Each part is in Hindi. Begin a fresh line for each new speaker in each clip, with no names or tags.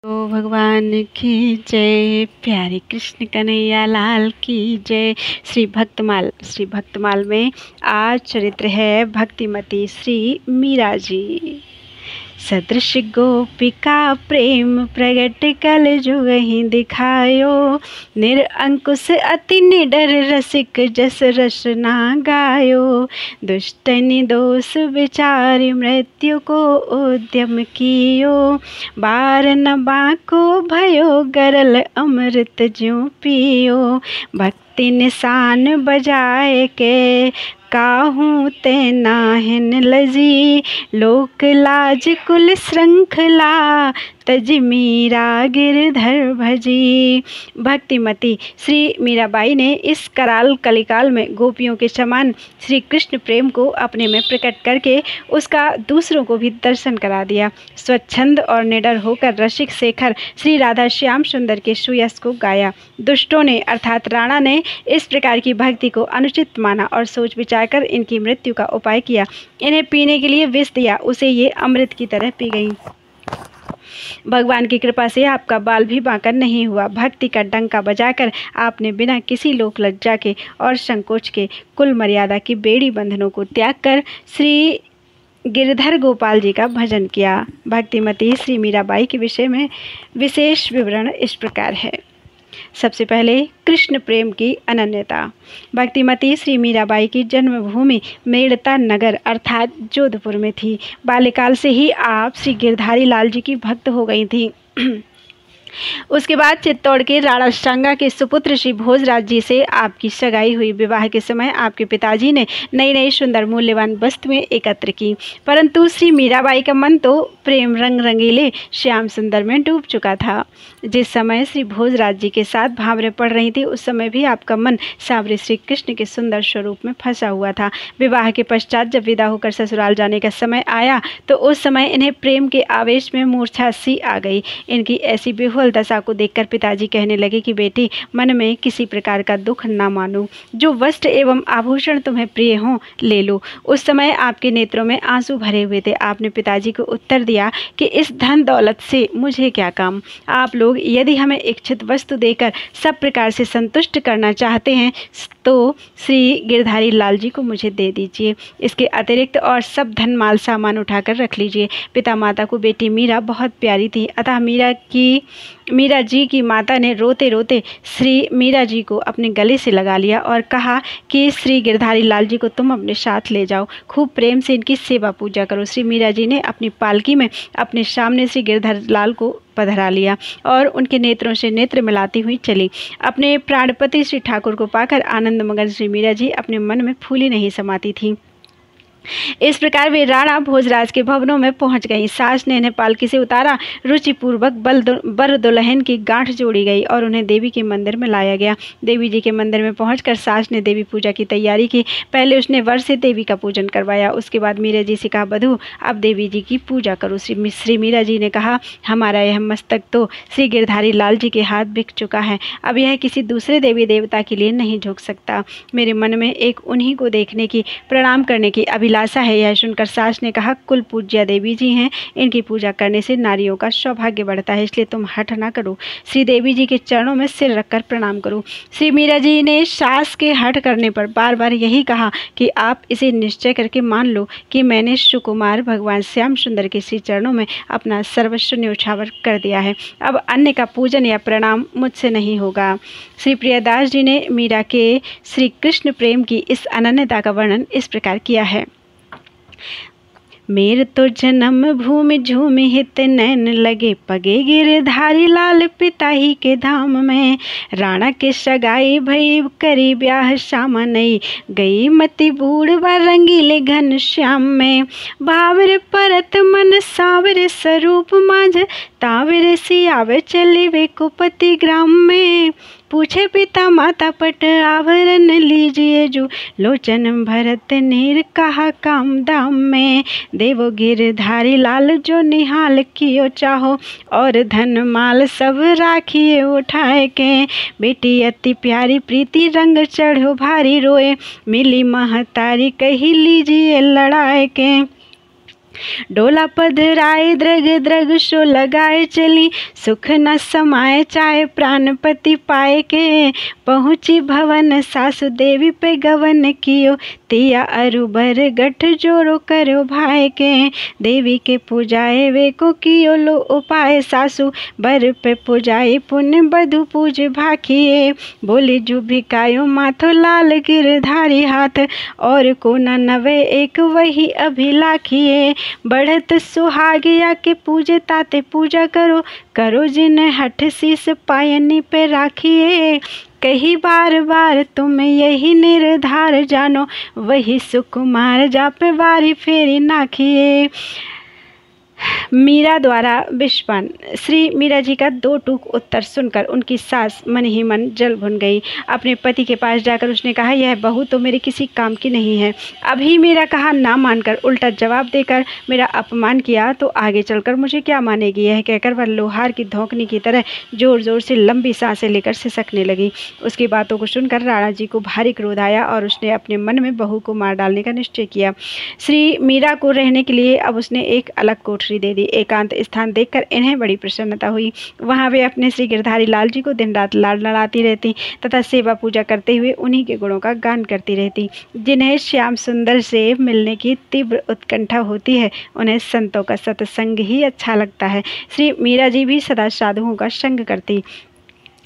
तो भगवान की जय, प्यारे कृष्ण कन्हैया लाल की जय। श्री भक्तमाल में आज चरित्र है भक्तिमती श्री मीरा जी। सदृश गोपिका प्रेम प्रगट कल जुगहि दिखायो, निरअंकुश अति निडर रसिक जस रसना गायो। दुष्ट निर्दोष विचार मृत्यु को उद्यम कियो, बार न बाको भयो गरल अमृत ज्यों पियो। भक्ति निशान बजाए के काहूँ ते नाहिन लजी, लोक लाज कुल श्रृंखला तज मीरा गिरधर भजी। भक्तिमती श्री मीराबाई ने इस कराल कलिकाल में गोपियों के समान श्री कृष्ण प्रेम को अपने में प्रकट करके उसका दूसरों को भी दर्शन करा दिया। स्वच्छंद और निडर होकर रसिक शेखर श्री राधा श्याम सुंदर के सुयश को गाया। दुष्टों ने अर्थात राणा ने इस प्रकार की भक्ति को अनुचित माना और सोच विचार कर इनकी मृत्यु का उपाय किया। इन्हें पीने के लिए विष दिया, उसे ये अमृत की तरह पी गई। भगवान की कृपा से आपका बाल भी बांका नहीं हुआ। भक्ति का डंका बजाकर आपने बिना किसी लोक लज्जा के और संकोच के कुल मर्यादा की बेड़ी बंधनों को त्याग कर श्री गिरधर गोपाल जी का भजन किया। भक्तिमती श्री मीराबाई के विषय में विशेष विवरण इस प्रकार है। सबसे पहले कृष्ण प्रेम की अनन्यता। भक्तिमती श्री मीराबाई की जन्मभूमि मेड़ता नगर अर्थात जोधपुर में थी। बाल्यकाल से ही आप श्री गिरधारी लाल जी की भक्त हो गई थी। उसके बाद चित्तौड़ के राणा शांगा के सुपुत्र श्री भोजराज जी से आपकी सगाई हुई। विवाह के समय आपके पिताजी ने नई नई सुंदर मूल्यवान वस्तुएं एकत्र की, परंतु श्री मीराबाई का मन तो प्रेम रंग रंगीले श्याम सुंदर में डूब चुका था। जिस समय श्री भोजराज जी के साथ भावरें पड़ रही थी, उस समय भी आपका मन सावरे श्री कृष्ण के सुंदर स्वरूप में फंसा हुआ था। विवाह के पश्चात जब विदा होकर ससुराल जाने का समय आया तो उस समय इन्हें प्रेम के आवेश में मूर्छा सी आ गई। इनकी ऐसी बेहुल दशा को देखकर पिताजी कहने लगे कि बेटी, मन में किसी प्रकार का दुख ना मानो, जो वस्त्र एवं आभूषण तुम्हें प्रिय हों ले लो। उस समय आपके नेत्रों में आंसू भरे हुए थे। आपने पिताजी को उत्तर दिया कि इस धन दौलत से मुझे क्या काम। आप लोग यदि हमें इच्छित वस्तु देकर सब प्रकार से संतुष्ट करना चाहते हैं तो श्री गिरधारी लाल जी को मुझे दे दीजिए। इसके अतिरिक्त और सब धन माल सामान उठाकर रख लीजिए। पिता माता को बेटी मीरा बहुत प्यारी थी, अतः मीरा जी की माता ने रोते रोते श्री मीरा जी को अपने गले से लगा लिया और कहा कि श्री गिरधारी लाल जी को तुम अपने साथ ले जाओ, खूब प्रेम से इनकी सेवा पूजा करो। श्री मीरा जी ने अपनी पालकी में अपने सामने श्री गिरधर लाल को पधरा लिया और उनके नेत्रों से नेत्र मिलाती हुई चली। अपने प्राणपति श्री ठाकुर को पाकर आनंद मगन श्री मीरा जी अपने मन में फूली नहीं समाती थी। इस प्रकार वे राणा भोजराज के भवनों में पहुंच गईं। सास ने इन्हें पालकी से उतारा, रुचिपूर्वक बर दुल्हन की गांठ जोड़ी गई और उन्हें देवी के मंदिर में लाया गया। देवी जी के मंदिर में पहुंचकर सास ने देवी पूजा की तैयारी की। पहले उसने वर से देवी का पूजन करवाया, उसके बाद मीरा जी से कहा, बधू अब देवी जी की पूजा करो। श्री मीरा जी ने कहा, हमारा यह मस्तक तो श्री गिरधारी लाल जी के हाथ बिक चुका है, अब यह किसी दूसरे देवी देवता के लिए नहीं झुक सकता। मेरे मन में एक उन्हीं को देखने की, प्रणाम करने की अभिलाषा है। यह सुनकर सास ने कहा, कुल पूज्या देवी जी हैं, इनकी पूजा करने से नारियों का सौभाग्य बढ़ता है, इसलिए तुम हठ ना करो, श्री देवी जी के चरणों में सिर रखकर प्रणाम करो। श्री मीरा जी ने सास के हठ करने पर बार बार यही कहा कि आप इसे निश्चय करके मान लो कि मैंने सुकुमार भगवान श्याम सुंदर के श्री चरणों में अपना सर्वस्व न्योछावर कर दिया है, अब अन्य का पूजन या प्रणाम मुझसे नहीं होगा। श्री प्रियदास जी ने मीरा के श्री कृष्ण प्रेम की इस अनन्यता का वर्णन इस प्रकार किया है। मेर तो जन्म भूमि झूम हित नैन लगे, पगे गिरधारी लाल पिता ही के धाम में। राणा के सगाई भई करी ब्याह श्यामा नई, गई मति बूढ़ व रंगीले घन श्याम में। भावर परत मन सावर स्वरूप माझ, तावर सियावे चले वे कुपति ग्राम में। पूछे पिता माता पट आवरण लीजिए जो, लोचन भरत नीर कहा काम दाम में। देवो गिरधारी लाल जो निहाल कियो चाहो, और धन माल सब राखिए उठाए के। बेटी अति प्यारी प्रीति रंग चढ़ो भारी रोए, मिली महतारी कही लीजिए लड़ाए के। डोला पधराए द्रग द्रग शो लगाए चली, सुख न समाए चाहे प्राणपति पाए के। पहुँची भवन सासु देवी पे गवन कियो, तिया अरुबर गठ जोरो करो भाई के। देवी के पूजाए वे को कियो लो उपाय, सासु बर पे पूजाए पुण्य बधु पूज भाखिए। बोली जुभिकायो माथो लाल गिरधारी हाथ, और को न नवे एक वही अभिलाखिए। बढ़त सुहागिया के पूजे ताते पूजा करो, करो जिन हठ शीस पायनी पे राखिए। कही बार बार तुम यही निर्धार जानो, वही सुकुमार जा पे बारी फेरी नाखिए। मीरा द्वारा विषपान। श्री मीरा जी का दो टूक उत्तर सुनकर उनकी सास मन ही मन जल भुन गई। अपने पति के पास जाकर उसने कहा, यह बहू तो मेरे किसी काम की नहीं है। अभी मेरा कहा ना मानकर उल्टा जवाब देकर मेरा अपमान किया तो आगे चलकर मुझे क्या मानेगी। यह कहकर वह लोहार की धौंकनी की तरह जोर जोर से लंबी सांसें लेकर सिसकने लगी। उसकी बातों को सुनकर राणा जी को भारी क्रोध आया और उसने अपने मन में बहू को मार डालने का निश्चय किया। श्री मीरा को रहने के लिए अब उसने एक अलग कोठरी दे दी। एकांत स्थान देखकर इन्हें बड़ी प्रसन्नता हुई। वहां वे अपने श्री गिरधारी लाल जी को दिन रात लाड लड़ाती रहती तथा सेवा पूजा करते हुए उन्हीं के गुणों का गान करती रहती। जिन्हें श्याम सुंदर से मिलने की तीव्र उत्कंठा होती है, उन्हें संतों का सत्संग ही अच्छा लगता है। श्री मीरा जी भी सदा साधुओं का संग करती।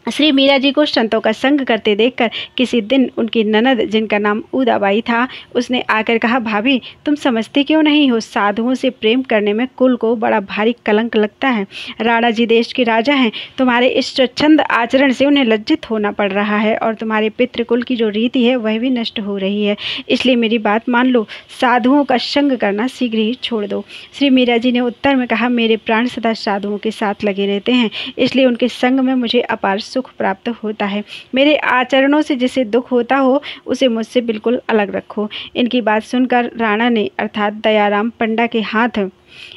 श्री मीरा जी को संतों का संग करते देखकर किसी दिन उनकी ननद, जिनका नाम उदाबाई था, उसने आकर कहा, भाभी तुम समझती क्यों नहीं हो, साधुओं से प्रेम करने में कुल को बड़ा भारी कलंक लगता है। राणा जी देश के राजा हैं, तुम्हारे इस स्वच्छंद आचरण से उन्हें लज्जित होना पड़ रहा है और तुम्हारे पितृकुल की जो रीति है वह भी नष्ट हो रही है। इसलिए मेरी बात मान लो, साधुओं का संग करना शीघ्र ही छोड़ दो। श्री मीरा जी ने उत्तर में कहा, मेरे प्राण सदा साधुओं के साथ लगे रहते हैं, इसलिए उनके संग में मुझे अपार सुख प्राप्त होता है। मेरे आचरणों से जिसे दुख होता हो उसे मुझसे बिल्कुल अलग रखो। इनकी बात सुनकर राणा ने अर्थात दयाराम पंडा के हाथ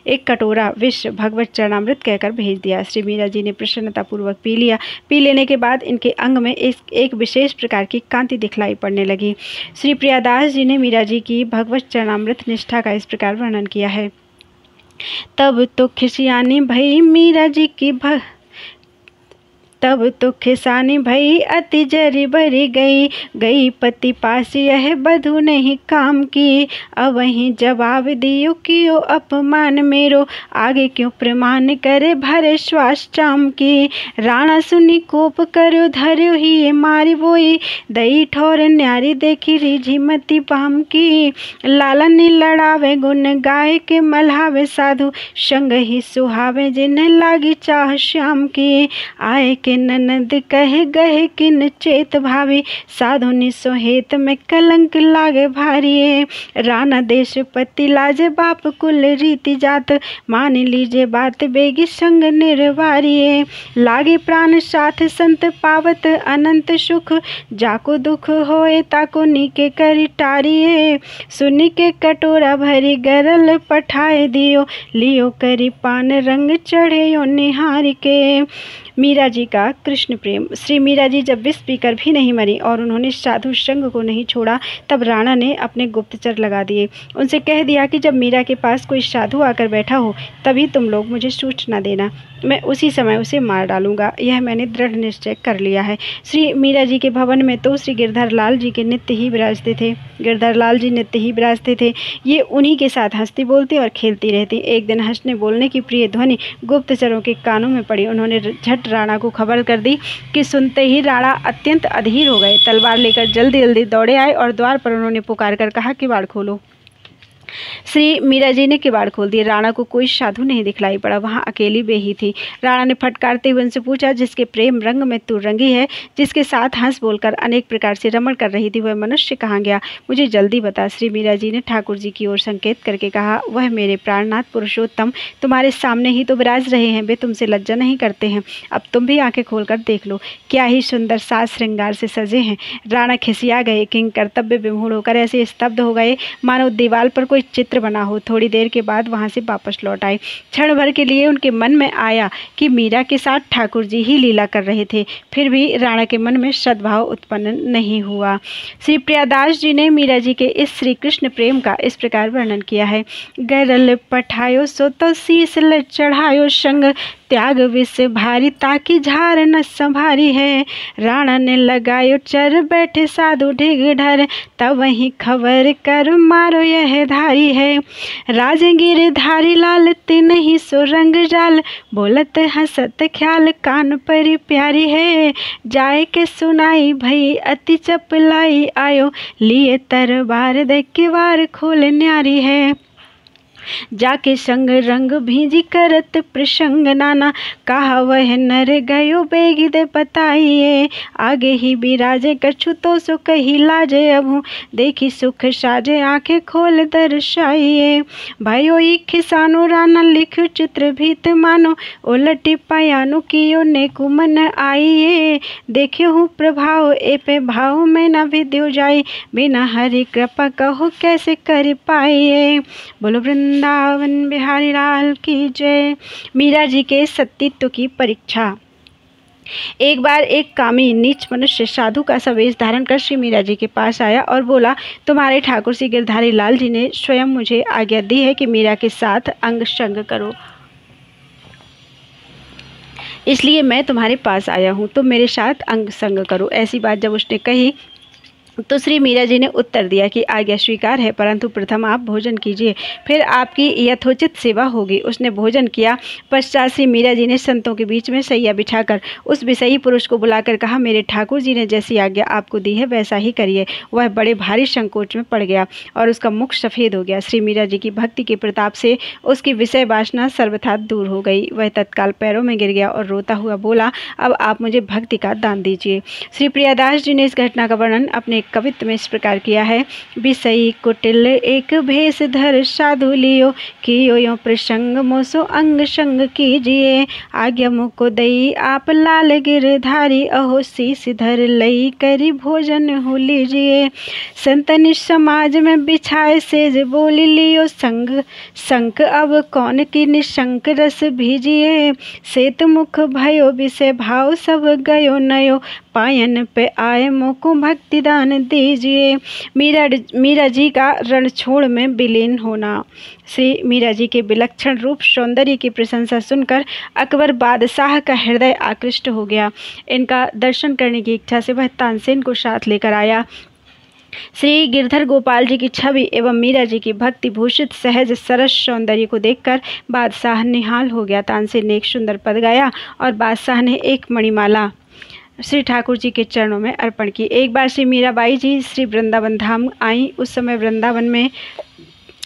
एक कटोरा विष भगवत चरणामृत कहकर भेज दिया। श्री मीरा जी ने प्रसन्नतापूर्वक पी लिया। पी लेने के बाद इनके अंग में एक विशेष प्रकार की कांति दिखलाई पड़ने लगी। श्री प्रियादास जी ने मीरा जी की भगवत चरणामृत निष्ठा का इस प्रकार वर्णन किया है। तब तो खिसियानी भई मीरा जी की तब तो खिसानी भई अति जरी बरी गई, गई पति पास यह बधू नहीं काम की। अब वहीं जवाब दियो कियो अपमान मेरो, आगे क्यों प्रमाण करे भरे श्वास चाम की। राणा सुनी कोप करो धर्यो ही ये मारी बोई, दई ठोर न्यारी देखी रिझी मति पाम की। लालन लड़ावे गुण गाय के मल्हावे साधु, संग ही सुहावे जिन्हें लागी चाह श्याम की। आए के ननद कहे गहे किन चेत भावी, साधु निसोहेत में कलंक लागे भारी। राणा देश पति लाजे बाप कुल रीति जात, मान लीजे बात बेगी संग निर्वारी। लागे प्राण साथ संत पावत अनंत सुख, जाको दुख होए ताको नीके करी टारिये। सुनी के कटोरा भरी गरल पठाए दियो, लियो करी पान रंग चढ़े यो निहार के। मीरा जी का कृष्ण प्रेम। श्री मीरा जी जब विष पीकर भी नहीं मरी और उन्होंने साधु संग को नहीं छोड़ा, तब राणा ने अपने गुप्तचर लगा दिए। उनसे कह दिया कि जब मीरा के पास कोई साधु आकर बैठा हो तभी तुम लोग मुझे सूचना देना, मैं उसी समय उसे मार डालूंगा। यह मैंने दृढ़ निश्चय कर लिया है। श्री मीरा जी के भवन में तो श्री गिरधर लाल जी के नित्य ही विराजते थे। गिरधर लाल जी नित्य ही विराजते थे। ये उन्हीं के साथ हंसती बोलती और खेलती रहती। एक दिन हंसने बोलने की प्रिय ध्वनि गुप्तचरों के कानों में पड़ी। उन्होंने झट राणा को खबर कर दी कि सुनते ही राणा अत्यंत अधीर हो गए। तलवार लेकर जल्दी जल्दी दौड़े आए और द्वार पर उन्होंने पुकार कर कहा, किवाड़ खोलो। श्री मीरा जी ने किवाड़ खोल दिए। राणा को कोई साधु नहीं दिखलाई पड़ा। वहाँ अकेली वे ही थी। राणा ने फटकारते हुए उनसे पूछा, जिसके प्रेम रंग में तू रंगी है, जिसके साथ हंस बोलकर अनेक प्रकार से रमण कर रही थी, वह मनुष्य कहाँ गया, मुझे जल्दी बता। श्री मीरा जी ने ठाकुर जी की ओर संकेत करके कहा, वह मेरे प्राणनाथ पुरुषोत्तम तुम्हारे सामने ही तो विराज रहे हैं। वे तुमसे लज्जा नहीं करते हैं। अब तुम भी आंखें खोलकर देख लो, क्या ही सुंदर साज श्रृंगार से सजे हैं। राणा खिसिया गए। किंग कर्तव्य विमूढ़ होकर ऐसे स्तब्ध हो गए मानो दीवार पर कोई चित्र बना हो। थोड़ी देर के बाद वहाँ से वापस लौट आए। क्षण भर के लिए उनके मन में आया कि मीरा के साथ ठाकुर जी ही लीला कर रहे थे, फिर भी राणा के मन में सद्भाव उत्पन्न नहीं हुआ। श्री प्रियादास जी ने मीरा जी के इस श्री कृष्ण प्रेम का इस प्रकार वर्णन किया है। गरल पठायो सो तो शीस ल चढ़ायो संग, त्याग विष भारी ताकि झार न संभारी है। राणा ने लगायो चर बैठे साधु ढिग ढर, तब वही खबर कर मारो यह धारी है। राजगिर धारी लाल तिन ही सो रंग जाल, बोलत हंसत ख्याल कान पर प्यारी है। जाए के सुनाई भई अति चपलाई आयो, लिए तरबार देख के वार खोल न्यारी है। जाके संग रंग भीजी करत प्रसंग नाना, कहा वह नर गयो बेगी दे बताइए। आगे ही बिराजे कछु तो सो कही लाजे, अबू देखी सुख साजे आंखें खोल दर्शाइए। भयो खिसानो राना लिख चित्र भीत मानो, उलटी पायानु कियो नेकु मन आइए। देखे हूँ प्रभाव ए पे भाव में न विद्यो जाए, बिना हरि कृपा कहो कैसे कर पाइए। बोलो वृंदावन बिहारी लाल की जय। मीरा जी के सतीत्व की परीक्षा। एक बार एक कामी नीच मनुष्य साधु का सा वेश धारण कर श्री मीरा जी के पास आया और बोला, तुम्हारे ठाकुर श्री गिरधारी लाल जी ने स्वयं मुझे आज्ञा दी है कि मीरा के साथ अंग संग करो, इसलिए मैं तुम्हारे पास आया हूँ, तुम मेरे साथ अंग संग करो। ऐसी बात जब उसने कही तो श्री मीरा जी ने उत्तर दिया कि आज्ञा स्वीकार है, परंतु प्रथम आप भोजन कीजिए, फिर आपकी यथोचित सेवा होगी। उसने भोजन किया। पश्चात श्री मीरा जी ने संतों के बीच में सैया बिछाकर उस विषयी पुरुष को बुलाकर कहा, मेरे ठाकुर जी ने जैसी आज्ञा आपको दी है वैसा ही करिए। वह बड़े भारी संकोच में पड़ गया और उसका मुख सफ़ेद हो गया। श्री मीरा जी की भक्ति के प्रताप से उसकी विषय वासना सर्वथा दूर हो गई। वह तत्काल पैरों में गिर गया और रोता हुआ बोला, अब आप मुझे भक्ति का दान दीजिए। श्री प्रियादास जी ने इस घटना का वर्णन अपने कवित्व में इस प्रकार किया है। विषयी कुटिल एक भेष धर साधु लियो, कियो यो प्रसंग मोसो अंग संग कीजिए। आज्ञा मुको दई आप लाल गिरधारी, अहो शीश धर लई करी भोजन हो लीजिए। संतन समाज में बिछाए सेज बोल लियो संग, संक अब कौन की निशंक रस भीजिए। सेत मुख भयो विषय भाव सब गयो नयो, पायन पे आए मोको भक्ति दान दीजिए। मीरा जी का रणछोड़ में विलीन होना। श्री मीरा जी के विलक्षण रूप सौंदर्य की प्रशंसा सुनकर अकबर बादशाह का हृदय आकृष्ट हो गया। इनका दर्शन करने की इच्छा से वह तानसेन को साथ लेकर आया। श्री गिरधर गोपाल जी की छवि एवं मीरा जी की भक्ति भूषित सहज सरस सौंदर्य को देखकर बादशाह निहाल हो गया। तानसेन ने एक सुंदर पद गाया और बादशाह ने एक मणिमाला श्री ठाकुर जी के चरणों में अर्पण की। एक बार श्री मीराबाई जी श्री वृंदावन धाम आई। उस समय वृंदावन में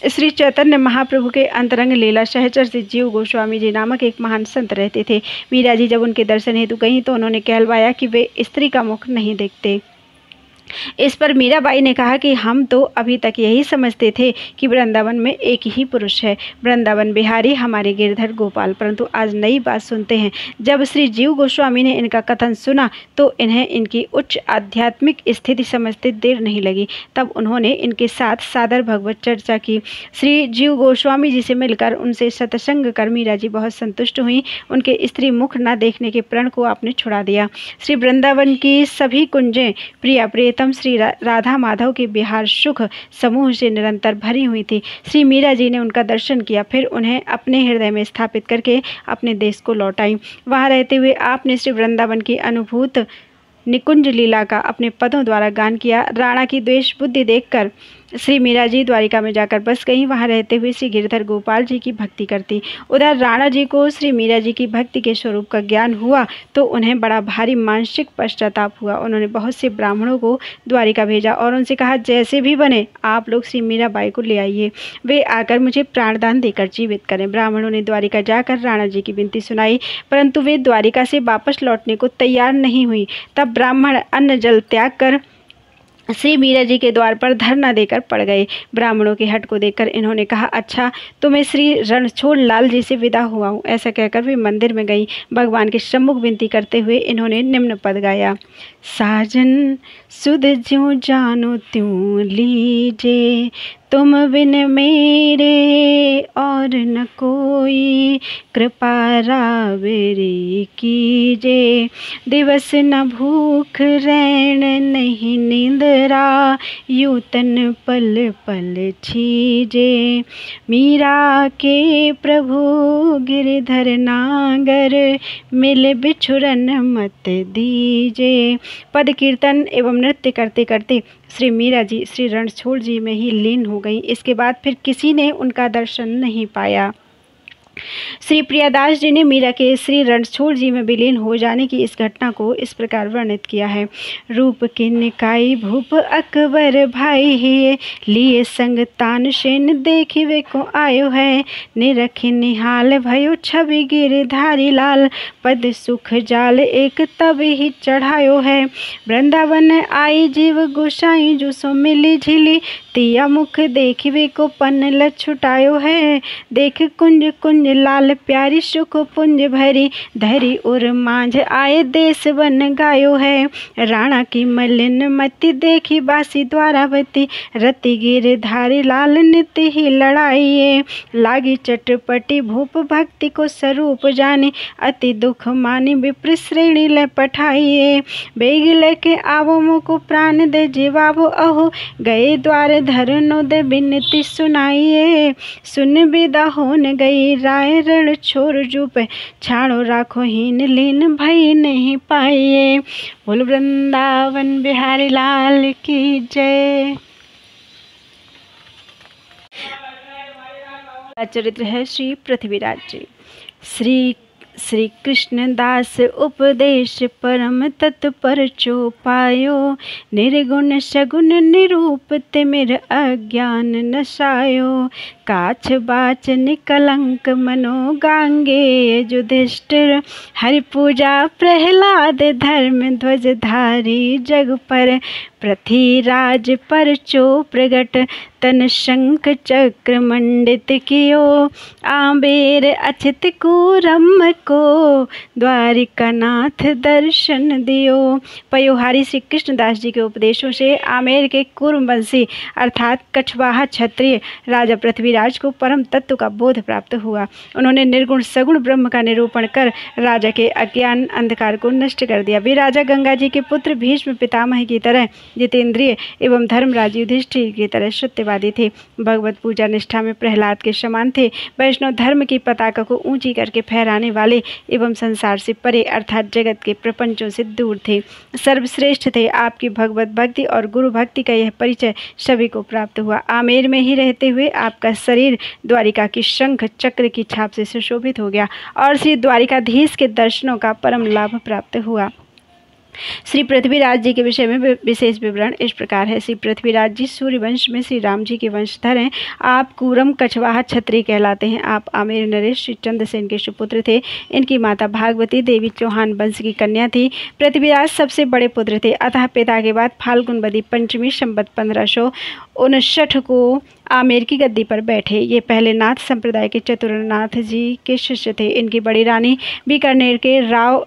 श्री चैतन्य महाप्रभु के अंतरंग लीला सहचर श्री जीव गोस्वामी जी नामक एक महान संत रहते थे। मीरा जी जब उनके दर्शन हेतु गईं तो उन्होंने कहलवाया कि वे स्त्री का मुख नहीं देखते। इस पर मीराबाई ने कहा कि हम तो अभी तक यही समझते थे कि वृंदावन में एक ही पुरुष है, वृंदावन बिहारी हमारे गिरधर गोपाल, परंतु आज नई बात सुनते हैं। जब श्री जीव गोस्वामी ने इनका कथन सुना तो इन्हें इनकी उच्च आध्यात्मिक स्थिति समझते देर नहीं लगी। तब उन्होंने इनके साथ सादर भगवत चर्चा की। श्री जीव गोस्वामी जी से मिलकर उनसे सत्संग कर मीरा जी बहुत संतुष्ट हुई। उनके स्त्री मुख न देखने के प्रण को आपने छुड़ा दिया। श्री वृंदावन की सभी कुंजें प्रिया प्रियतम श्री राधा माधव के बिहार सुख समूह से निरंतर भरी हुई थी। श्री मीरा जी ने उनका दर्शन किया, फिर उन्हें अपने हृदय में स्थापित करके अपने देश को लौटाई। वहाँ रहते हुए आपने श्री वृंदावन की अनुभूत निकुंज लीला का अपने पदों द्वारा गान किया। राणा की द्वेष बुद्धि देखकर श्री मीरा जी द्वारिका में जाकर बस गईं। वहाँ रहते हुए श्री गिरधर गोपाल जी की भक्ति करती। उधर राणा जी को श्री मीरा जी की भक्ति के स्वरूप का ज्ञान हुआ तो उन्हें बड़ा भारी मानसिक पश्चाताप हुआ। उन्होंने बहुत से ब्राह्मणों को द्वारिका भेजा और उनसे कहा, जैसे भी बने आप लोग श्री मीराबाई को ले आइए, वे आकर मुझे प्राणदान देकर जीवित करें। ब्राह्मणों ने द्वारिका जाकर राणा जी की विनती सुनाई, परंतु वे द्वारिका से वापस लौटने को तैयार नहीं हुई। तब ब्राह्मण अन्न जल त्याग कर श्री मीरा जी के द्वार पर धरना देकर पड़ गए। ब्राह्मणों के हट को देखकर इन्होंने कहा, अच्छा तो मैं श्री रणछोड़ लाल जी से विदा हुआ हूँ। ऐसा कहकर वे मंदिर में गई। भगवान के सम्मुख विनती करते हुए इन्होंने निम्न पद गाया। साजन सुध ज्यों जानो त्यों लीजे, तुम बिन मेरे और न कोई, कृपा रावरी कीजे। दिवस न भूख रैन नहीं निंदरा, यूं तन पल पल छीजे। मीरा के प्रभु गिरधर नागर, मिल बिछुरन मत दीजे। पद कीर्तन एवं नृत्य करते करते श्री मीरा जी श्री रणछोड़ जी में ही लीन हो गईं। इसके बाद फिर किसी ने उनका दर्शन नहीं पाया। श्री प्रियादास जी ने मीरा के श्री रणछोड़ जी में विलीन हो जाने की इस घटना को इस प्रकार वर्णित किया है। रूप के निकाई भूप अकबर भाई है, लिए संग तानसेन देखिवे को आयो है। निरखि निहाल भयो छवि गिरधारी लाल, पद सुख जाल एक तब ही चढ़ायो है। वृंदावन आई जीव गोसाई जो सो मिली झिली, तिया मुख देखिवे को पन छुटायो है। देख कुंज कुंज लाल प्यारी सुख पुंज भरी, धरी और मांझ आए देश वन गायो है। राणा की मलिन मति देखी बासी द्वारावती, रति गिरधारी लाल नित्य ही लड़ाइए। लागी चटपटी भूप भक्ति को स्वरूप जाने, अति दुख मानी विप्र श्रेणी ले पठाइए। बेग लेके आवो मुको प्राण दे जीवावो अहो, गए द्वार धरनो दे बिनती सुनाइए। सुन विदा होन गई राय रण छोर जूप, छाड़ो राखो हीन लीन भई नहीं पाइए। बोल वृंदावन बिहारी लाल की जय। चरित्र है श्री पृथ्वीराज जी। श्री कृष्ण दास उपदेश परम तत्पर चो पायो, निर्गुण सगुण निरूप तिमिर अज्ञान नसायो। काछ बाच निकलंक मनो गांगे युधिष्ठिर, हरि पूजा प्रहलाद धर्म ध्वज धारी जग पर। पृथ्वीराज पर चो प्रगट तन शंख चक्र मंडित कियो, आंबेर अचित कूरम को द्वारिका नाथ दर्शन दियो। पयोहारी श्री कृष्णदास जी के उपदेशों से आमेर के कुर्मवंशी अर्थात कछवाहा क्षत्रिय राजा पृथ्वीराज को परम तत्व का बोध प्राप्त हुआ। उन्होंने निर्गुण सगुण ब्रह्म का निरूपण कर राजा के अज्ञान अंधकार को नष्ट कर दिया। वे राजा गंगा जी के पुत्र भीष्म पितामह की तरह जितेंद्रिय एवं धर्मराज युधिष्ठिर की तरह सत्यवादी थे। भगवत पूजा निष्ठा में प्रहलाद के समान थे। वैष्णव धर्म की पताका को ऊंची करके फहराने वाले एवं संसार से परे अर्थात जगत के प्रपंचों से दूर थे। सर्वश्रेष्ठ थे। आपकी भगवत भक्ति और गुरु भक्ति का यह परिचय सभी को प्राप्त हुआ। आमेर में ही रहते हुए आपका शरीर द्वारिका की शंख चक्र की छाप से सुशोभित हो गया और श्री द्वारिकाधीश के दर्शनों का परम लाभ प्राप्त हुआ। श्री पृथ्वीराज जी के विषय में विशेष विवरण इस प्रकार है। श्री पृथ्वीराज जी सूर्यवंश में श्री राम जी के वंशधर हैं। आप कूरम कछवाहा क्षत्रिय कहलाते हैं। आप आमेर नरेश श्री चंद्रसेन के सुपुत्र थे। इनकी माता भागवती देवी चौहान वंश की कन्या थी। पृथ्वीराज सबसे बड़े पुत्र थे। अतः पिता के बाद फाल्गुनवदी पंचमी संवत 1559 को आमेर की गद्दी पर बैठे। ये पहले नाथ संप्रदाय के चतुरनाथ जी के शिष्य थे। इनकी बड़ी रानी बीकानेर के राव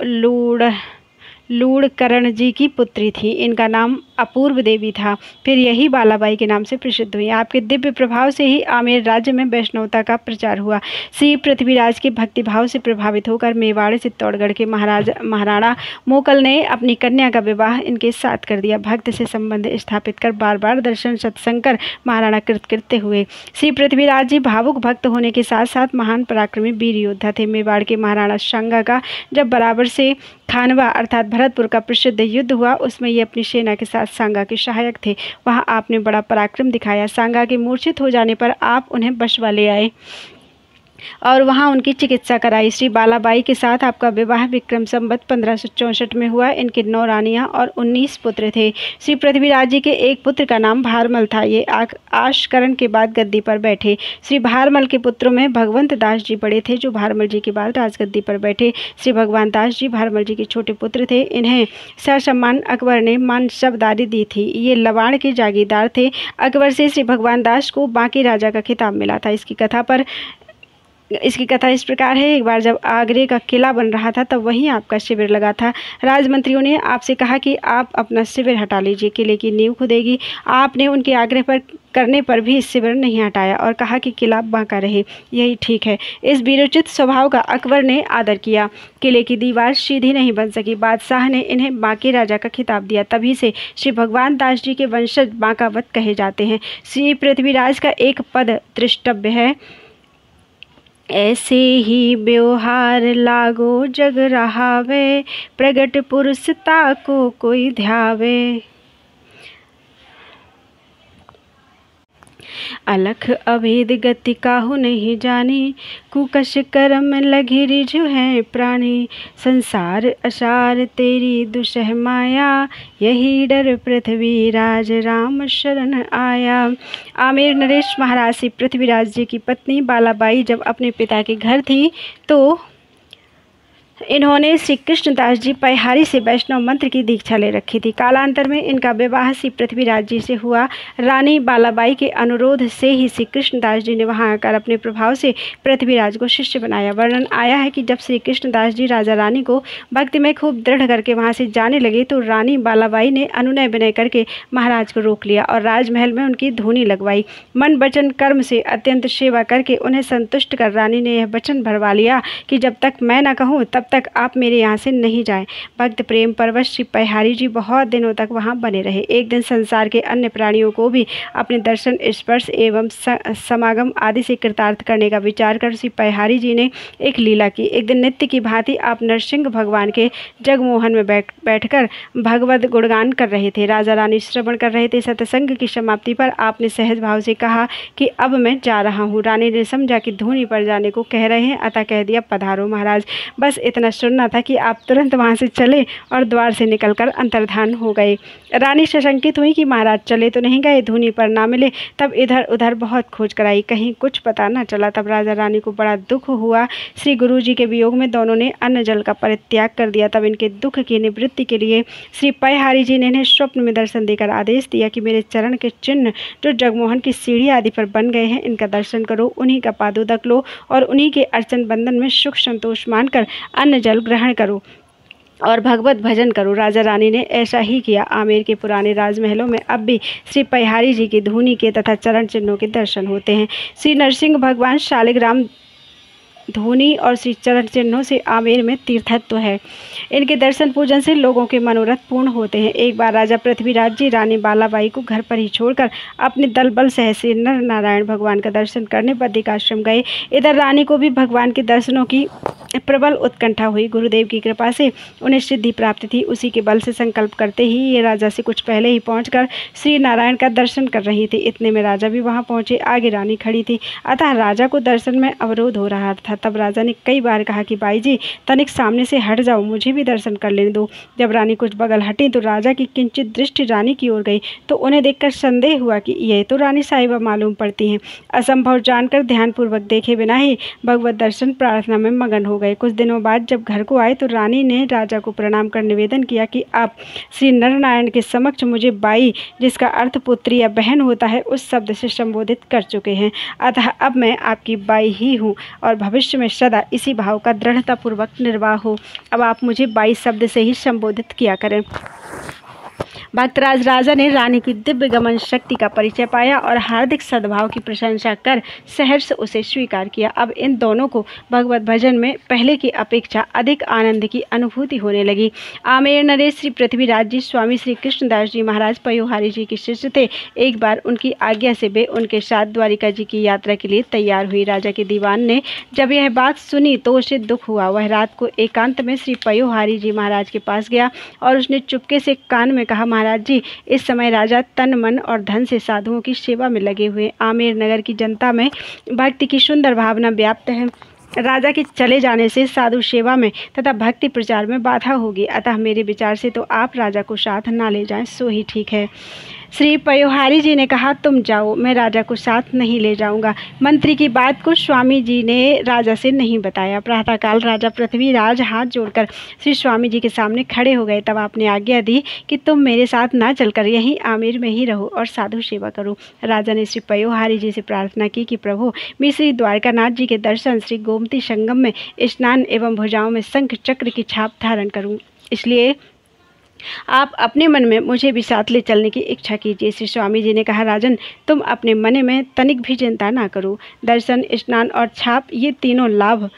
लूड़करण जी की पुत्री थी। इनका नाम अपूर्व देवी था। फिर यही बालाबाई के नाम से प्रसिद्ध हुई। आपके दिव्य प्रभाव से ही आमेर राज्य में वैष्णवता का प्रचार हुआ। श्री पृथ्वीराज के भक्तिभाव से प्रभावित होकर मेवाड़ चित्तौड़गढ़ के महाराणा मोकल ने अपनी कन्या का विवाह इनके साथ कर दिया। भक्त से संबंध स्थापित कर बार बार दर्शन सत्संग कर महाराणा कृतकृत्य हुए। श्री पृथ्वीराज जी भावुक भक्त होने के साथ साथ महान पराक्रमी वीर योद्धा थे। मेवाड़ के महाराणा सांगा का जब बराबर से खानवा अर्थात भरतपुर का प्रसिद्ध युद्ध हुआ, उसमें ये अपनी सेना के साथ सांगा के सहायक थे। वहां आपने बड़ा पराक्रम दिखाया। सांगा के मूर्छित हो जाने पर आप उन्हें वशवा ले आए और वहां उनकी चिकित्सा कराई। श्री बालाबाई के साथ आपका विवाह विक्रम संवत 1564 में हुआ। इनके 9 रानियां और 19 पुत्र थे। श्री पृथ्वीराज जी के एक पुत्र का नाम भारमल था। ये आशकरण के बाद गद्दी पर बैठे। श्री भारमल के पुत्रों में भगवंत दास जी बड़े थे, जो भारमल जी के बाद राजगद्दी पर बैठे। श्री भगवान दास जी भारमल जी के छोटे पुत्र थे। इन्हें ससम्मान अकबर ने मानसबदारी दी थी। ये लवाड़ के जागीरदार थे। अकबर से श्री भगवान दास को बांके राजा का खिताब मिला था। इसकी कथा इस प्रकार है। एक बार जब आगरे का किला बन रहा था तब वहीं आपका शिविर लगा था। राजमंत्रियों ने आपसे कहा कि आप अपना शिविर हटा लीजिए, किले की नींव खुदेगी। आपने उनके आग्रह पर करने पर भी शिविर नहीं हटाया और कहा कि किला बांका रहे, यही ठीक है। इस वीरोचित स्वभाव का अकबर ने आदर किया। किले की दीवार सीधी नहीं बन सकी। बादशाह ने इन्हें बांके राजा का खिताब दिया। तभी से श्री भगवान दास जी के वंशज बांकावत कहे जाते हैं। श्री पृथ्वीराज का एक पद दृष्टव्य है, ऐसे ही व्यवहार लागो जग रहावे, प्रगट पुरुषता को कोई ध्यावे। अलख अभेद गति काहू नहीं जानी, कुकश कर्म लघि रिझु है प्राणी। संसार असार तेरी दुसह माया, यही डर पृथ्वीराज राम शरण आया। आमेर नरेश महाराज श्री पृथ्वीराज जी की पत्नी बालाबाई जब अपने पिता के घर थी तो इन्होंने श्री कृष्णदास जी पैहारी से वैष्णव मंत्र की दीक्षा ले रखी थी। कालांतर में इनका विवाह श्री पृथ्वीराज जी से हुआ। रानी बालाबाई के अनुरोध से ही श्री कृष्णदास जी ने वहां आकर अपने प्रभाव से पृथ्वीराज को शिष्य बनाया। वर्णन आया है कि जब श्री कृष्णदास जी राजा रानी को भक्ति में खूब दृढ़ करके वहां से जाने लगे तो रानी बालाबाई ने अनुनय विनय करके महाराज को रोक लिया और राजमहल में उनकी धूनी लगवाई। मन वचन कर्म से अत्यंत सेवा करके उन्हें संतुष्ट कर रानी ने यह वचन भरवा लिया कि जब तक मैं न कहूँ तब तक आप मेरे यहाँ से नहीं जाएं। भक्त प्रेम परवश श्री पैहारी जी बहुत दिनों तक वहाँ बने रहे। एक दिन संसार के अन्य प्राणियों को भी अपने दर्शन, स्पर्श एवं समागम आदि से कृतार्थ करने का विचार कर श्री पैहारी जी ने एक लीला की। एक दिन नित्य की भांति आप नरसिंह भगवान के जगमोहन में बैठकर भगवत गुणगान कर रहे थे। राजा रानी श्रवण कर रहे थे। सत्संग की समाप्ति पर आपने सहज भाव से कहा कि अब मैं जा रहा हूँ। रानी ने समझा कि धूनी पर जाने को कह रहे हैं, अतः कह दिया पधारो महाराज। बस इतना सुनना था कि आप तुरंत वहां से चले और द्वार से निकलकर अंतर्धान हो गए। रानी सशंकित हुई कि महाराज चले तो नहीं गए, धूनी पर ना मिले। तब इधर उधर बहुत खोज कराई, कहीं कुछ पता न चला। तब राजा रानी को बड़ा दुख हुआ। श्री गुरु जी के वियोग में दोनों ने अन्न जल का परित्याग कर दिया। तब इनके दुख की निवृत्ति के लिए श्री पैहारी जी ने इन्हें स्वप्न में दर्शन देकर आदेश दिया कि मेरे चरण के चिन्ह जो जगमोहन की सीढ़ी आदि पर बन गए हैं, इनका दर्शन करो, उन्हीं का पादोदक लो और उन्हीं के अर्चन बंधन में सुख संतोष मानकर अन्न जल ग्रहण करो और भगवत भजन करो। राजा रानी ने ऐसा ही किया। आमेर के पुराने राजमहलों में अब भी श्री पैहारी जी की धूनी के तथा चरण चिन्हों के दर्शन होते हैं। श्री नरसिंह भगवान शालिग्राम धूनी और श्री चरण चिन्हों से आमेर में तीर्थत्व है। इनके दर्शन पूजन से लोगों के मनोरथ पूर्ण होते हैं। एक बार राजा पृथ्वीराज जी रानी बालाबाई को घर पर ही छोड़कर अपने दल बल सह श्री नर नारायण भगवान का दर्शन करने बद्रिकाश्रम गए। इधर रानी को भी भगवान के दर्शनों की प्रबल उत्कंठा हुई। गुरुदेव की कृपा से उन्हें सिद्धि प्राप्त थी। उसी के बल से संकल्प करते ही ये राजा से कुछ पहले ही पहुंचकर श्री नारायण का दर्शन कर रही थी। इतने में राजा भी वहां पहुंचे। आगे रानी खड़ी थी, अतः राजा को दर्शन में अवरोध हो रहा था। तब राजा ने कई बार कहा कि बाई जी तनिक सामने से हट जाओ, मुझे भी दर्शन कर लेने दो। जब रानी कुछ बगल हटी तो राजा की किंचित दृष्टि रानी की ओर गई तो उन्हें देखकर संदेह हुआ कि यह तो रानी साहिबा मालूम पड़ती हैं। असंभव जानकर ध्यानपूर्वक देखे बिना ही भगवत दर्शन प्रार्थना में मगन हो गए। कुछ दिनों बाद जब घर को आए तो रानी ने राजा को प्रणाम कर निवेदन किया कि आप श्री नरनारायण के समक्ष मुझे बाई, जिसका अर्थ पुत्री या बहन होता है, उस शब्द से संबोधित कर चुके हैं। अतः अब मैं आपकी बाई ही हूँ और भविष्य में सदा इसी भाव का दृढ़तापूर्वक निर्वाह हो। अब आप मुझे बाई शब्द से ही संबोधित किया करें। भक्तराज राजा ने रानी की दिव्य गमन शक्ति का परिचय पाया और हार्दिक सद्भाव की प्रशंसा कर सहर्ष उसे स्वीकार किया। अब इन दोनों को भगवत भजन में पहले की अपेक्षा अधिक आनंद की अनुभूति होने लगी। आमेर नरेश श्री पृथ्वीराज जी स्वामी श्री कृष्णदास जी महाराज पयोहारी जी के शिष्य थे। एक बार उनकी आज्ञा से वे उनके साथ द्वारिका जी की यात्रा के लिए तैयार हुई। राजा के दीवान ने जब यह बात सुनी तो उसे दुख हुआ। वह रात को एकांत में श्री पयोहारी जी महाराज के पास गया और उसने चुपके से कान में कहा, महाराज जी इस समय राजा तन मन और धन से साधुओं की सेवा में लगे हुए। आमेर नगर की जनता में भक्ति की सुंदर भावना व्याप्त है। राजा के चले जाने से साधु सेवा में तथा भक्ति प्रचार में बाधा होगी। अतः मेरे विचार से तो आप राजा को साथ ना ले जाएं, सो ही ठीक है। श्री पयोहारी जी ने कहा, तुम जाओ, मैं राजा को साथ नहीं ले जाऊंगा। मंत्री की बात को स्वामी जी ने राजा से नहीं बताया। प्रातःकाल राजा पृथ्वीराज हाथ जोड़कर श्री स्वामी जी के सामने खड़े हो गए। तब आपने आज्ञा दी कि तुम मेरे साथ ना चलकर यहीं आमेर में ही रहो और साधु सेवा करो। राजा ने श्री पयोहारी जी से प्रार्थना की कि प्रभु मैं श्री द्वारकानाथ जी के दर्शन, श्री गोमती संगम में स्नान एवं भुजाओं में शंख चक्र की छाप धारण करूँ। इसलिए आप अपने मन में मुझे भी साथ ले चलने की इच्छा कीजिए। श्री स्वामी जी ने कहा, राजन, तुम अपने मन में तनिक भी चिंता ना करो। दर्शन, स्नान और छाप, ये तीनों लाभ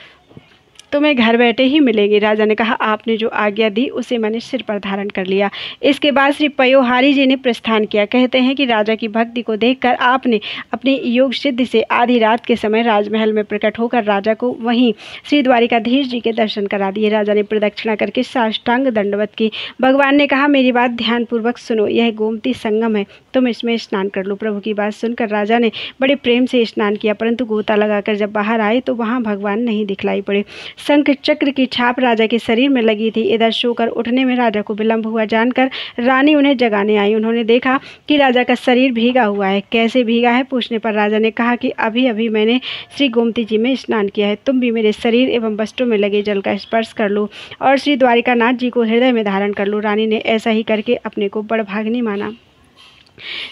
तुम्हें घर बैठे ही मिलेगी। राजा ने कहा, आपने जो आज्ञा दी उसे मैंने सिर पर धारण कर लिया। इसके बाद श्री पयोहारी जी ने प्रस्थान किया। कहते हैं कि राजा की भक्ति को देखकर आपने अपनी योग सिद्धि से आधी रात के समय राजमहल में प्रकट होकर राजा को वहीं श्री द्वारिकाधीश जी के दर्शन करा दिए। राजा ने प्रदक्षिणा करके साष्टांग दंडवत की। भगवान ने कहा, मेरी बात ध्यानपूर्वक सुनो, यह गोमती संगम है, तुम इसमें स्नान कर लो। प्रभु की बात सुनकर राजा ने बड़े प्रेम से स्नान किया, परंतु गोता लगाकर जब बाहर आए तो वहां भगवान नहीं दिखलाई पड़े। शंख चक्र की छाप राजा के शरीर में लगी थी। इधर सोकर उठने में राजा को विलंब हुआ जानकर रानी उन्हें जगाने आई। उन्होंने देखा कि राजा का शरीर भीगा हुआ है। कैसे भीगा है पूछने पर राजा ने कहा कि अभी अभी मैंने श्री गोमती जी में स्नान किया है। तुम भी मेरे शरीर एवं वस्त्रों में लगे जल का स्पर्श कर लो और श्री द्वारिकानाथ जी को हृदय में धारण कर लो। रानी ने ऐसा ही करके अपने को बड़भाग्नि माना।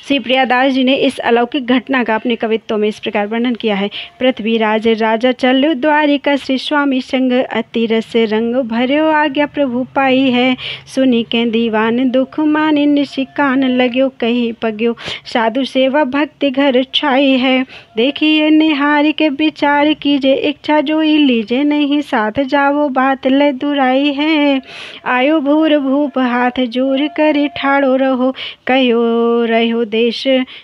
श्री प्रियादास जी ने इस अलौकिक घटना का अपने कवित्व में इस प्रकार वर्णन किया है। पृथ्वीराज राजा चलो द्वारिका, श्री स्वामी संग अति रस रंग भर्यो, आज्ञा प्रभु पाई है, सुनी के दीवान दुख माने, निशिकान लग्यो कहीं पग्यो, साधु सेवा भक्ति घर छाई है। देखिए निहारी के विचार कीजिए, इच्छा जोई लीजिए, नहीं साथ जाओ बात ले दुराई है। आयो भूर भूप हाथ जोर कर ठाड़ो रहो, कहो रहो देश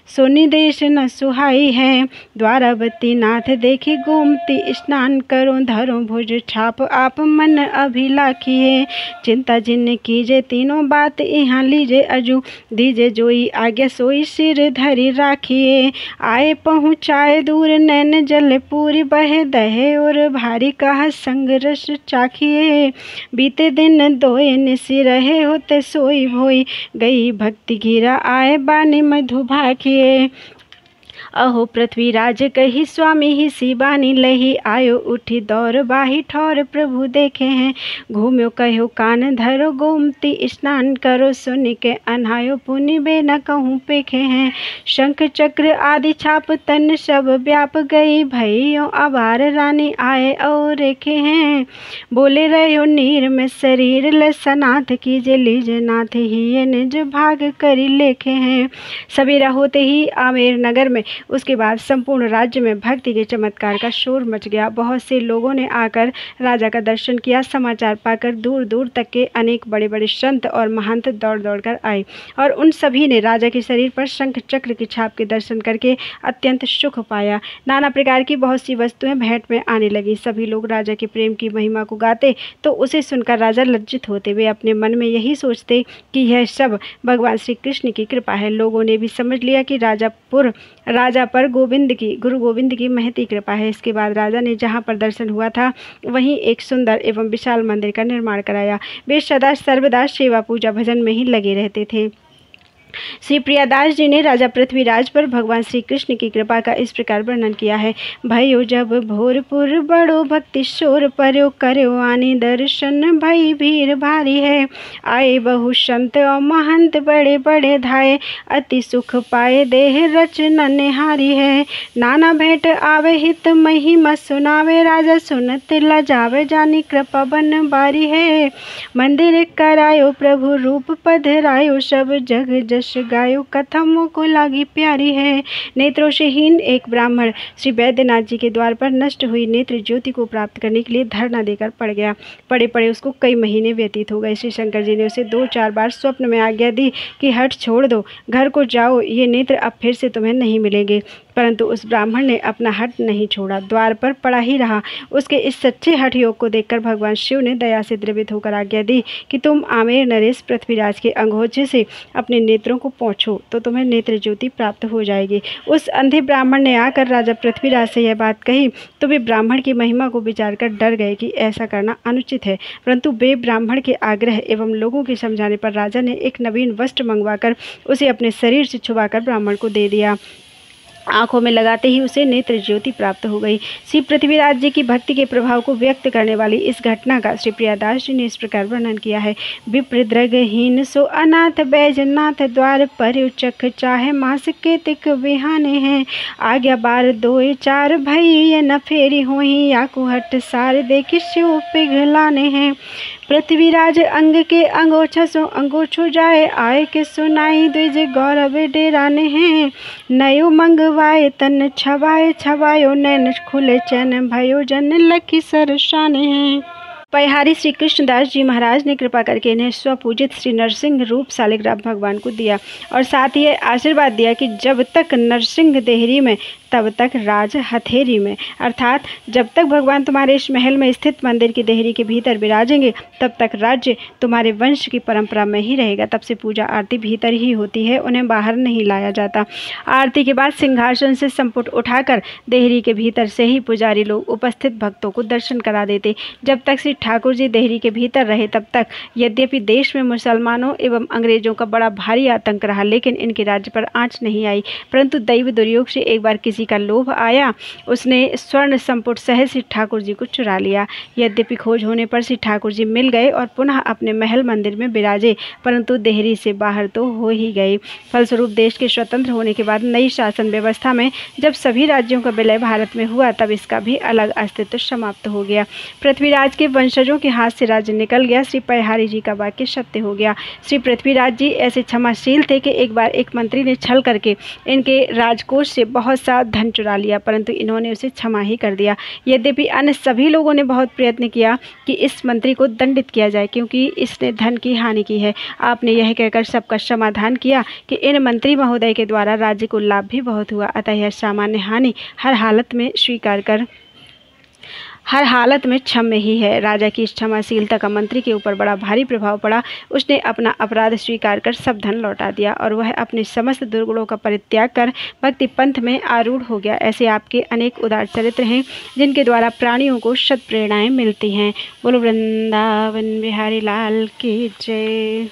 सोनी देश न सुहाई है। द्वारावती नाथ देखी गोमती, स्नान करो धरो भुज छाप, आप मन अभिलाखिए, चिंता जिन कीजे तीनों बात यहाँ लीजे अजू, दीजे जोई आज्ञा सोई सिर धरी राखिए। आए पहुँचाए दूर नैन जल पूरी, बहे दहे और भारी कहा संग रस चाखिए। बीते दिन दोए निसी रहे होते सोई भोई, गई भक्ति गिरा आए बानी मधु भाखिए। अहो पृथ्वीराज कही स्वामी ही शिवानी लही, आयो उठी दौर बाही ठौर प्रभु देखे हैं। घूम्यो कहो कान धरो गोमती, स्नान करो सुनि के अनहायो, पुनि बे न कहूँ पेखे हैं। शंख चक्र आदि छाप तन सब व्याप गई, भइयो आवार रानी आए और रेखे हैं। बोले रहो नीर में शरीर ल सनाथ कीजे, लीजे नाथ ही निज भाग करी लेखे हैं। सवेरा होते ही आमेर नगर में, उसके बाद संपूर्ण राज्य में भक्ति के चमत्कार का शोर मच गया। बहुत से लोगों ने आकर राजा का दर्शन किया। समाचार पाकर दूर दूर तक के अनेक बड़े बड़े संत और महंत दौड़ दौड़ कर आए और उन सभी ने राजा के शरीर पर शंख चक्र की छाप के दर्शन करके अत्यंत सुख पाया। नाना प्रकार की बहुत सी वस्तुएं भेंट में आने लगी। सभी लोग राजा के प्रेम की महिमा को गाते तो उसे सुनकर राजा लज्जित होते। वे अपने मन में यही सोचते कि यह सब भगवान श्री कृष्ण की कृपा है। लोगों ने भी समझ लिया कि राजा पर गुरु गोविंद की महती कृपा है। इसके बाद राजा ने जहाँ पर दर्शन हुआ था वहीं एक सुंदर एवं विशाल मंदिर का निर्माण कराया। वे सदा सर्वदा सेवा पूजा भजन में ही लगे रहते थे। श्री प्रियादास जी ने राजा पृथ्वीराज पर भगवान श्री कृष्ण की कृपा का इस प्रकार वर्णन किया है। भयो जब भोरपुर बड़ो भक्ति शोर पर्यो, कर्यो आनी दर्शन भई भीड़ भारी है। आए बहु संत और महंत बड़े बड़े धाये, अति सुख पाए देह रचना निहारी है। नाना भेंट आवे हित महिमा सुनावे, राजा सुनत लजावे जानी कृपा बन बारी है। मंदिर करायो प्रभु रूप पधरायो, सब जग जश गायो कथा को लागी प्यारी है। नेत्रों से हीन एक ब्राह्मण श्री वैद्यनाथ जी के द्वार पर नष्ट हुई नेत्र ज्योति को प्राप्त करने के लिए धरना देकर पड़ गया। पड़े पड़े उसको कई महीने व्यतीत हो गए। श्री शंकर जी ने उसे 2-4 बार स्वप्न में आज्ञा दी कि हट छोड़ दो, घर को जाओ, ये नेत्र अब फिर से तुम्हें नहीं मिलेंगे। परंतु उस ब्राह्मण ने अपना हट नहीं छोड़ा, द्वार पर पड़ा ही रहा। उसके इस सच्चे हठ योग को देखकर भगवान शिव ने दया से द्रवित होकर आज्ञा दी कि तुम आमेर नरेश पृथ्वीराज के अंगोछे से अपने नेत्रों को पोंछो तो तुम्हें नेत्र ज्योति प्राप्त हो जाएगी। उस अंधे ब्राह्मण ने आकर राजा पृथ्वीराज से यह बात कही तो वे ब्राह्मण की महिमा को विचार कर डर गए कि ऐसा करना अनुचित है। परंतु वे ब्राह्मण के आग्रह एवं लोगों के समझाने पर राजा ने एक नवीन वस्त्र मंगवाकर उसे अपने शरीर से छुपाकर ब्राह्मण को दे दिया। आंखों में लगाते ही उसे नेत्र ज्योति प्राप्त हो गई। श्री पृथ्वीराज जी की भक्ति के प्रभाव को व्यक्त करने वाली इस घटना का श्री प्रियादास जी ने इस प्रकार वर्णन किया है। विप्रद्रगहीन सो अनाथ बैजनाथ, द्वार पर चख चाहे मास के तिक बिहाने हैं। आज्ञा बार 2-4 भई ये न फेरी होही, या कुहट सार देखी शिव पिघलाने हैं। पृथ्वीराज अंग के अंगोछा सो अंगोछो जाए, आए के सुनाई द्विज गौरव डेराने हैं। नयो मंगवाए तन छवाए छवायो, नैन खुले चैन भयो जन लखी सरसाने हैं। पयहारी श्री कृष्णदास जी महाराज ने कृपा करके इन्हें स्वपूजित श्री नरसिंह रूप शालिग्राम भगवान को दिया और साथ ही आशीर्वाद दिया कि जब तक नरसिंह देहरी में तब तक राज हथेरी में, अर्थात जब तक भगवान तुम्हारे इस महल में स्थित मंदिर की देहरी के भीतर विराजेंगे तब तक राज्य तुम्हारे वंश की परंपरा में ही रहेगा। तब से पूजा आरती भीतर ही होती है, उन्हें बाहर नहीं लाया जाता। आरती के बाद सिंहासन से संपुट उठाकर देहरी के भीतर से ही पुजारी लोग उपस्थित भक्तों को दर्शन करा देते। जब तक श्री ठाकुर जी देहरी के भीतर रहे तब तक यद्यपि देश में मुसलमानों एवं अंग्रेजों का बड़ा भारी आतंक रहा, लेकिन इनके राज्य पर आंच नहीं आई। परंतु दैव दुर्योग से एक बार किसी का लोभ आया, उसने स्वर्ण संपुट सहित श्री ठाकुर जी को चुरा लिया। यद्यपि खोज होने पर श्री ठाकुर जी मिल गए और पुनः अपने महल मंदिर में विराजे, परंतु देहरी से बाहर तो हो ही गए। फलस्वरूप देश के स्वतंत्र होने के बाद नई शासन व्यवस्था में जब सभी राज्यों का विलय भारत में हुआ तब इसका भी अलग अस्तित्व समाप्त हो गया। पृथ्वीराज के वंशजों के हाथ से राज्य निकल गया। श्री पयहारी जी का वाक्य सत्य हो गया। श्री पृथ्वीराज जी ऐसे क्षमाशील थे कि एक बार एक मंत्री ने छल करके इनके राजकोष से बहुत सा धन चुरा लिया, परंतु इन्होंने उसे क्षमा ही कर दिया। यद्यपि अन्य सभी लोगों ने बहुत प्रयत्न किया कि इस मंत्री को दंडित किया जाए क्योंकि इसने धन की हानि की है। आपने यह कहकर सबका समाधान किया कि इन मंत्री महोदय के द्वारा राज्य को लाभ भी बहुत हुआ, अतः यह सामान्य हानि हर हालत में स्वीकार कर हर हालत में क्षम्य ही है। राजा की क्षमाशीलता का मंत्री के ऊपर बड़ा भारी प्रभाव पड़ा। उसने अपना अपराध स्वीकार कर सब धन लौटा दिया और वह अपने समस्त दुर्गुणों का परित्याग कर भक्ति पंथ में आरूढ़ हो गया। ऐसे आपके अनेक उदार चरित्र हैं जिनके द्वारा प्राणियों को सत प्रेरणाएं मिलती हैं। बोलो वृंदावन बिहारी लाल की जय।